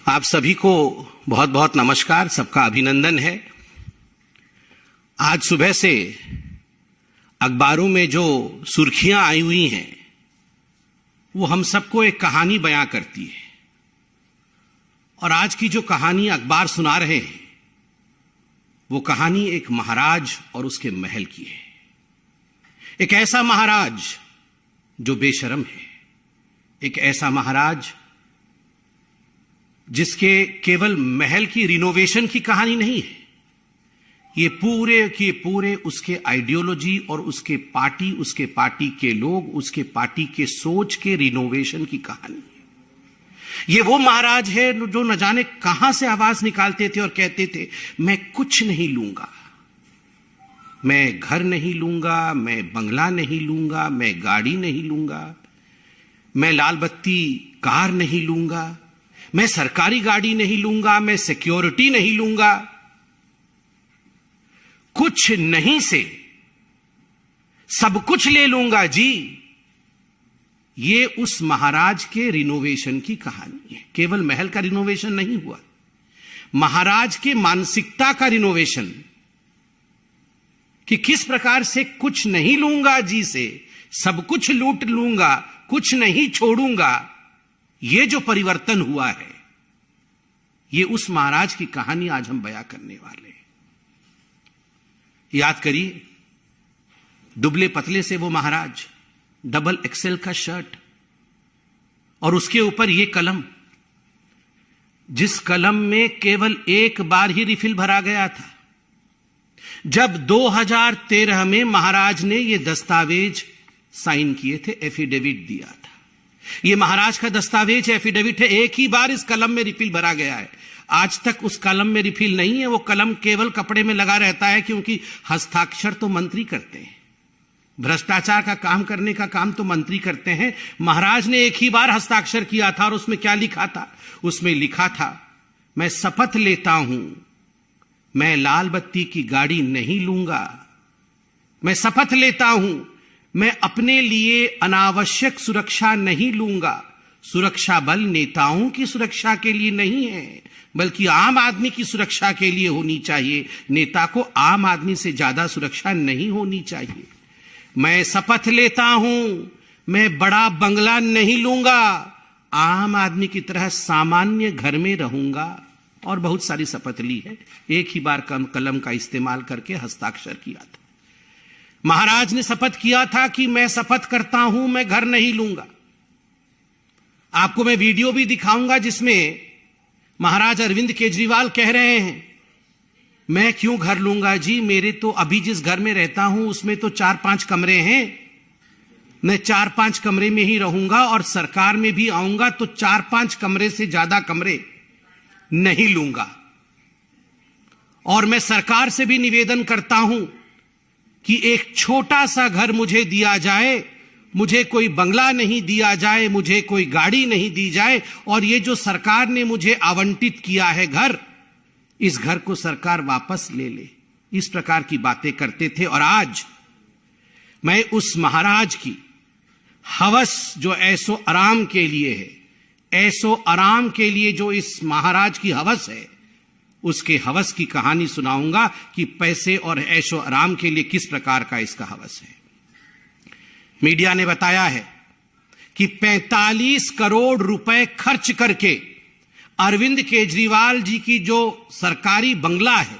आप सभी को बहुत बहुत नमस्कार, सबका अभिनंदन है। आज सुबह से अखबारों में जो सुर्खियां आई हुई हैं वो हम सबको एक कहानी बयां करती है। और आज की जो कहानी अखबार सुना रहे हैं वो कहानी एक महाराज और उसके महल की है। एक ऐसा महाराज जो बेशर्म है, एक ऐसा महाराज जिसके केवल महल की रिनोवेशन की कहानी नहीं है, ये पूरे के पूरे उसके आइडियोलॉजी और उसके पार्टी के लोग, उसके पार्टी के सोच के रिनोवेशन की कहानी है। ये वो महाराज है जो न जाने कहां से आवाज निकालते थे और कहते थे, मैं कुछ नहीं लूंगा, मैं घर नहीं लूंगा, मैं बंगला नहीं लूंगा, मैं गाड़ी नहीं लूंगा, मैं लाल बत्ती कार नहीं लूंगा, मैं सरकारी गाड़ी नहीं लूंगा, मैं सिक्योरिटी नहीं लूंगा। कुछ नहीं से सब कुछ ले लूंगा जी। ये उस महाराज के रिनोवेशन की कहानी है। केवल महल का रिनोवेशन नहीं हुआ, महाराज के मानसिकता का रिनोवेशन, कि किस प्रकार से कुछ नहीं लूंगा जी से सब कुछ लूट लूंगा, कुछ नहीं छोड़ूंगा। ये जो परिवर्तन हुआ है, ये उस महाराज की कहानी आज हम बयां करने वाले हैं। याद करिए, दुबले पतले से वो महाराज, डबल एक्सेल का शर्ट और उसके ऊपर ये कलम, जिस कलम में केवल एक बार ही रिफिल भरा गया था। जब 2013 में महाराज ने ये दस्तावेज साइन किए थे, एफिडेविट दिया था, ये महाराज का दस्तावेज एफिडेविट है। एक ही बार इस कलम में रिफिल भरा गया है। आज तक उस कलम में रिफिल नहीं है। वो कलम केवल कपड़े में लगा रहता है, क्योंकि हस्ताक्षर तो मंत्री करते हैं, भ्रष्टाचार का काम करने का काम तो मंत्री करते हैं। महाराज ने एक ही बार हस्ताक्षर किया था और उसमें क्या लिखा था? उसमें लिखा था, मैं शपथ लेता हूं, मैं लाल बत्ती की गाड़ी नहीं लूंगा। मैं शपथ लेता हूं, मैं अपने लिए अनावश्यक सुरक्षा नहीं लूंगा। सुरक्षा बल नेताओं की सुरक्षा के लिए नहीं है, बल्कि आम आदमी की सुरक्षा के लिए होनी चाहिए। नेता को आम आदमी से ज्यादा सुरक्षा नहीं होनी चाहिए। मैं शपथ लेता हूं, मैं बड़ा बंगला नहीं लूंगा, आम आदमी की तरह सामान्य घर में रहूंगा। और बहुत सारी शपथ ली है। एक ही बार कलम का इस्तेमाल करके हस्ताक्षर किया था। महाराज ने शपथ किया था कि मैं शपथ करता हूं, मैं घर नहीं लूंगा। आपको मैं वीडियो भी दिखाऊंगा जिसमें महाराज अरविंद केजरीवाल कह रहे हैं, मैं क्यों घर लूंगा जी, मेरे तो अभी जिस घर में रहता हूं उसमें तो 4-5 कमरे हैं, मैं 4-5 कमरे में ही रहूंगा और सरकार में भी आऊंगा तो 4-5 कमरे से ज्यादा कमरे नहीं लूंगा। और मैं सरकार से भी निवेदन करता हूं कि एक छोटा सा घर मुझे दिया जाए, मुझे कोई बंगला नहीं दिया जाए, मुझे कोई गाड़ी नहीं दी जाए, और ये जो सरकार ने मुझे आवंटित किया है घर, इस घर को सरकार वापस ले ले। इस प्रकार की बातें करते थे। और आज मैं उस महाराज की हवस जो ऐसो आराम के लिए है, ऐसो आराम के लिए जो इस महाराज की हवस है, उसके हवस की कहानी सुनाऊंगा कि पैसे और ऐशो आराम के लिए किस प्रकार का इसका हवस है। मीडिया ने बताया है कि 45 करोड़ रुपए खर्च करके अरविंद केजरीवाल जी की जो सरकारी बंगला है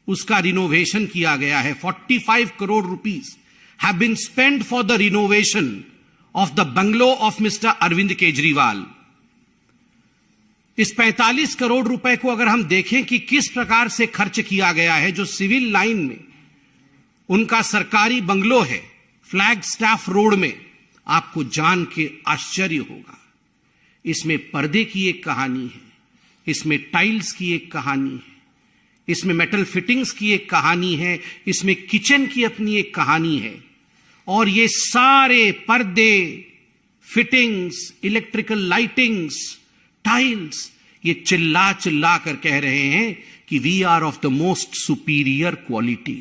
उसका रिनोवेशन किया गया है। 45 crore rupees have been spent for the renovation of the bungalow of mister Arvind Kejriwal. इस 45 करोड़ रुपए को अगर हम देखें कि किस प्रकार से खर्च किया गया है, जो सिविल लाइन में उनका सरकारी बंगलो है, फ्लैग स्टाफ रोड में, आपको जान के आश्चर्य होगा। इसमें पर्दे की एक कहानी है, इसमें टाइल्स की एक कहानी है, इसमें मेटल फिटिंग्स की एक कहानी है, इसमें किचन की अपनी एक कहानी है। और ये सारे पर्दे, फिटिंग्स, इलेक्ट्रिकल लाइटिंग्स, टाइल्स, ये चिल्ला चिल्ला कर कह रहे हैं कि we are of the most superior quality,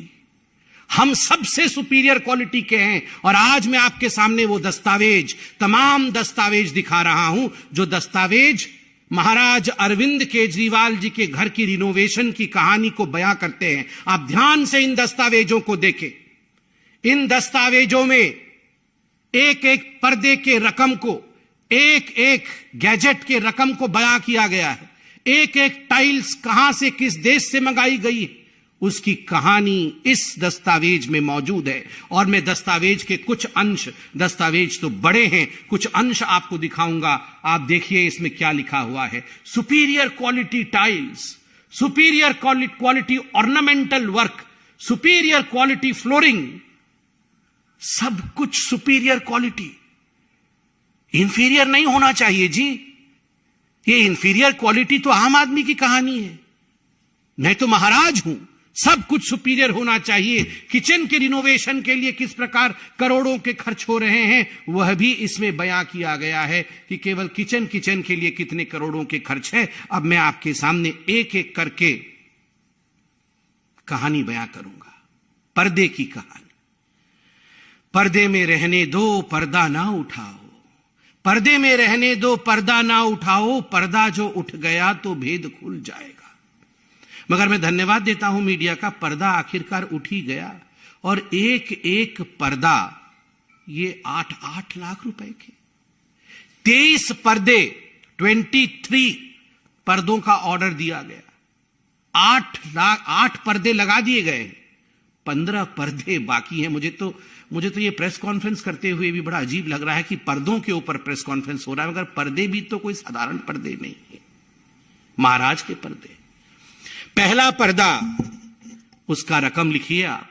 हम सबसे सुपीरियर क्वालिटी के हैं। और आज मैं आपके सामने वो दस्तावेज, तमाम दस्तावेज दिखा रहा हूं, जो दस्तावेज महाराज अरविंद केजरीवाल जी के घर की रिनोवेशन की कहानी को बयां करते हैं। आप ध्यान से इन दस्तावेजों को देखें। इन दस्तावेजों में एक एक पर्दे के रकम को, एक एक गैजेट के रकम को बयां किया गया है। एक एक टाइल्स कहां से किस देश से मंगाई गई है, उसकी कहानी इस दस्तावेज में मौजूद है। और मैं दस्तावेज के कुछ अंश, दस्तावेज तो बड़े हैं, कुछ अंश आपको दिखाऊंगा। आप देखिए इसमें क्या लिखा हुआ है। Superior quality tiles, superior quality ornamental work, superior quality flooring, सब कुछ सुपीरियर क्वालिटी। इंफीरियर नहीं होना चाहिए जी। ये इंफीरियर क्वालिटी तो आम आदमी की कहानी है। मैं तो महाराज हूं, सब कुछ सुपीरियर होना चाहिए। किचन के रिनोवेशन के लिए किस प्रकार करोड़ों के खर्च हो रहे हैं, वह भी इसमें बयां किया गया है कि केवल किचन के लिए कितने करोड़ों के खर्च है। अब मैं आपके सामने एक एक करके कहानी बयां करूंगा। पर्दे की कहानी। पर्दे में रहने दो, पर्दा ना उठाओ। पर्दे में रहने दो, पर्दा ना उठाओ। पर्दा जो उठ गया तो भेद खुल जाएगा। मगर मैं धन्यवाद देता हूं मीडिया का, पर्दा आखिरकार उठ ही गया। और एक एक पर्दा ये 8-8 लाख रुपए के, 23 पर्दे, 23 पर्दों का ऑर्डर दिया गया। 8 पर्दे लगा दिए गए, 15 पर्दे बाकी हैं। मुझे तो ये प्रेस कॉन्फ्रेंस करते हुए भी बड़ा अजीब लग रहा है कि पर्दों के ऊपर प्रेस कॉन्फ्रेंस हो रहा है, मगर पर्दे भी तो कोई साधारण पर्दे नहीं है, महाराज के पर्दे। पहला पर्दा, उसका रकम लिखिए आप,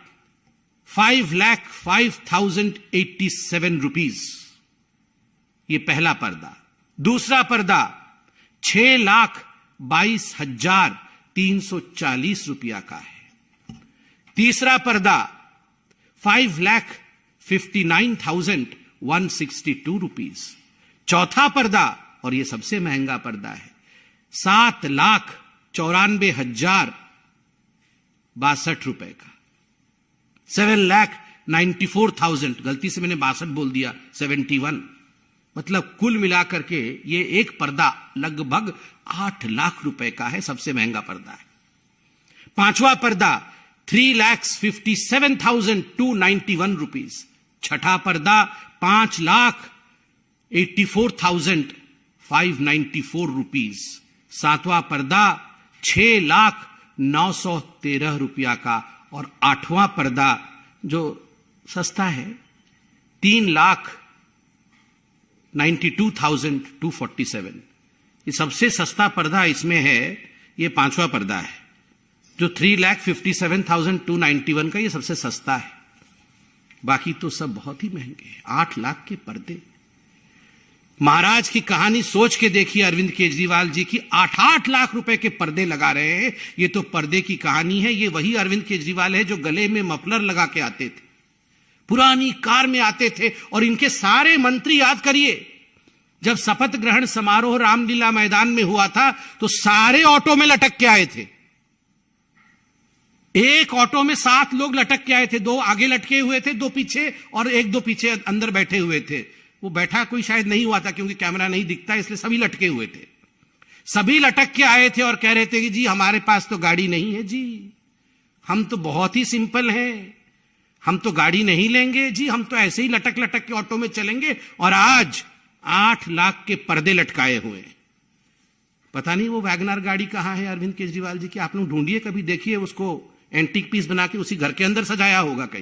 5,05,087 रुपीज, ये पहला पर्दा। दूसरा पर्दा 6,22,340 रुपया का है। तीसरा पर्दा 5,59,162 रुपीज। चौथा पर्दा, और यह सबसे महंगा पर्दा है, 7,94,062 रुपए का, 7,94,000, गलती से मैंने 62 बोल दिया, 71, मतलब कुल मिलाकर के ये एक पर्दा लगभग 8 लाख रुपए का है, सबसे महंगा पर्दा है। पांचवा पर्दा 3,57,291 रुपीज। छठा पर्दा 5,84,594 रुपीज। सातवां पर्दा 6,09,13 रुपया का। और आठवां पर्दा जो सस्ता है 3,92,247। ये सबसे सस्ता पर्दा इसमें है, ये पांचवा पर्दा है जो 3,57,291 का, ये सबसे सस्ता है। बाकी तो सब बहुत ही महंगे हैं। 8 लाख के पर्दे। महाराज की कहानी सोच के देखिए, अरविंद केजरीवाल जी की 8-8 लाख रुपए के पर्दे लगा रहे हैं। ये तो पर्दे की कहानी है। ये वही अरविंद केजरीवाल है जो गले में मफलर लगा के आते थे, पुरानी कार में आते थे। और इनके सारे मंत्री, याद करिए, जब शपथ ग्रहण समारोह रामलीला मैदान में हुआ था तो सारे ऑटो में लटक के आए थे। एक ऑटो में 7 लोग लटक के आए थे, 2 आगे लटके हुए थे, 2 पीछे, और 1-2 पीछे अंदर बैठे हुए थे। वो बैठा कोई शायद नहीं हुआ था क्योंकि कैमरा नहीं दिखता, इसलिए सभी लटके हुए थे। सभी लटक के आए थे और कह रहे थे कि जी हमारे पास तो गाड़ी नहीं है जी, हम तो बहुत ही सिंपल हैं, हम तो गाड़ी नहीं लेंगे जी, हम तो ऐसे ही लटक लटक के ऑटो में चलेंगे। और आज 8 लाख के पर्दे लटकाए हुए। पता नहीं वो वैगनर गाड़ी कहां है अरविंद केजरीवाल जी की। आप लोग ढूंढिए, कभी देखिए उसको, एंटीक पीस बना के उसी घर के अंदर सजाया होगा कहीं।